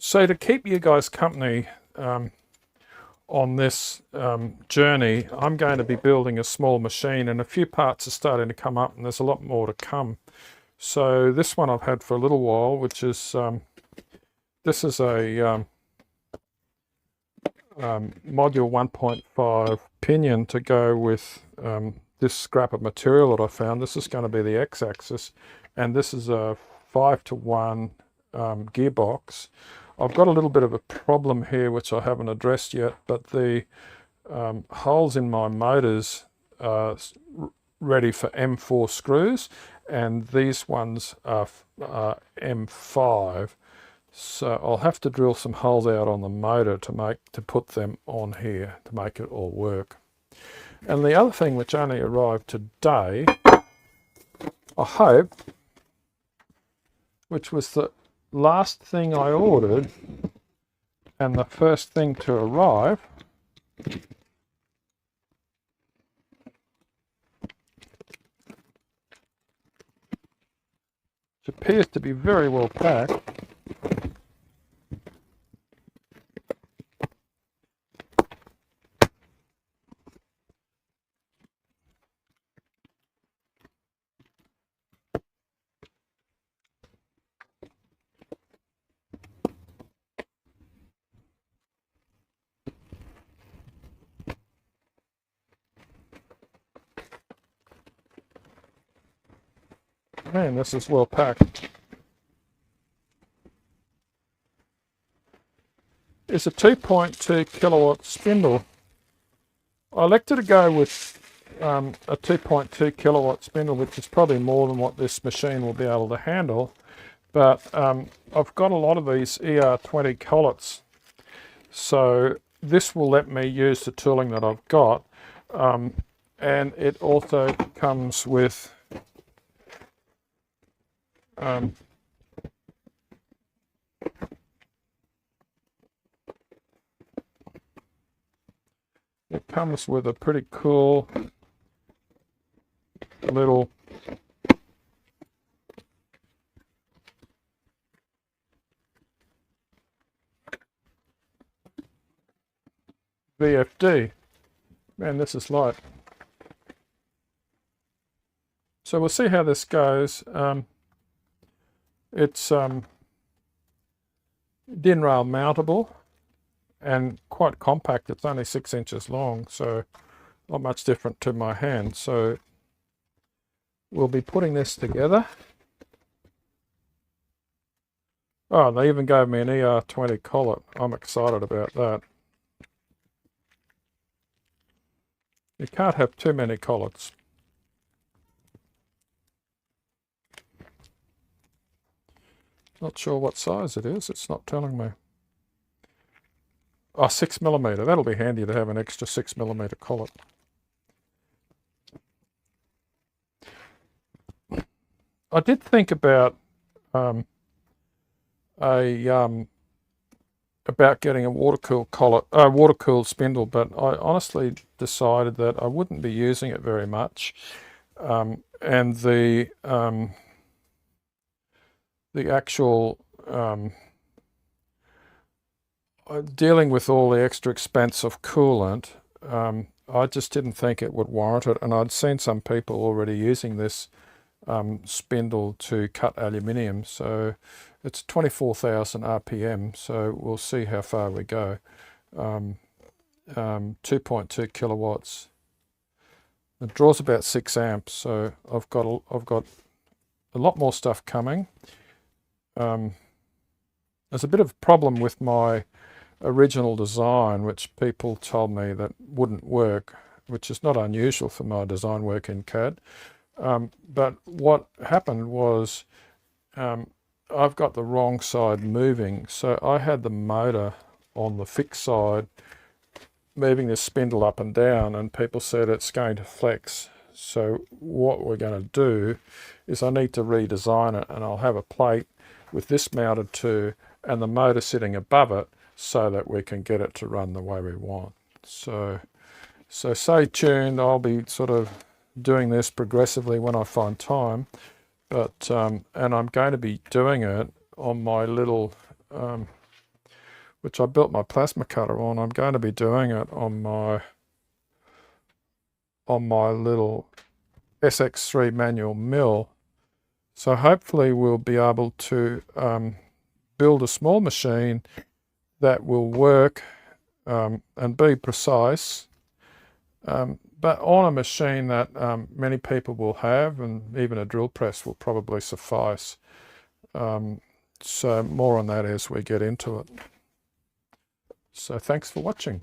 So to keep you guys company on this journey, I'm going to be building a small machine, and a few parts are starting to come up, and there's a lot more to come. So this one I've had for a little while, which is this is a module 1.5 pinion to go with this scrap of material that I found. This is going to be the x-axis, and this is a 5-to-1 gearbox. I've got a little bit of a problem here which I haven't addressed yet, but the holes in my motors are ready for M4 screws, and these ones are M5. So I'll have to drill some holes out on the motor to put them on here to make it all work. And the other thing which only arrived today, I hope, which was the last thing I ordered and the first thing to arrive, which appears to be very well packed. Man, this is well packed. It's a 2.2 kilowatt spindle. I elected to go with a 2.2 kilowatt spindle, which is probably more than what this machine will be able to handle. But I've got a lot of these ER20 collets, so this will let me use the tooling that I've got. And it also comes with it comes with a pretty cool little VFD. Man, this is light. So we'll see how this goes. It's DIN rail mountable and quite compact. It's only 6 inches long, so not much different to my hand. So we'll be putting this together. Oh, they even gave me an ER20 collet. I'm excited about that. You can't have too many collets. Not sure what size it is. It's not telling me. Oh, 6mm. That'll be handy to have an extra 6mm collet. I did think about getting a water-cooled collet, water-cooled spindle, but I honestly decided that I wouldn't be using it very much, and the actual dealing with all the extra expense of coolant, I just didn't think it would warrant it. And I'd seen some people already using this spindle to cut aluminium, so it's 24,000 RPM, so we'll see how far we go. 2.2 kilowatts. It draws about 6 amps, so I've got a lot more stuff coming. There's a bit of a problem with my original design, which people told me that wouldn't work, which is not unusual for my design work in CAD. But what happened was I've got the wrong side moving, so I had the motor on the fixed side moving this spindle up and down, and people said it's going to flex. So what we're going to do is I need to redesign it, and I'll have a plate with this mounted to and the motor sitting above it so that we can get it to run the way we want. So stay tuned. I'll be sort of doing this progressively when I find time, but and I'm going to be doing it on my little which I built my plasma cutter on, I'm going to be doing it on my little SX3 manual mill. So hopefully we'll be able to build a small machine that will work and be precise, but on a machine that many people will have, and even a drill press will probably suffice. So more on that as we get into it. So thanks for watching.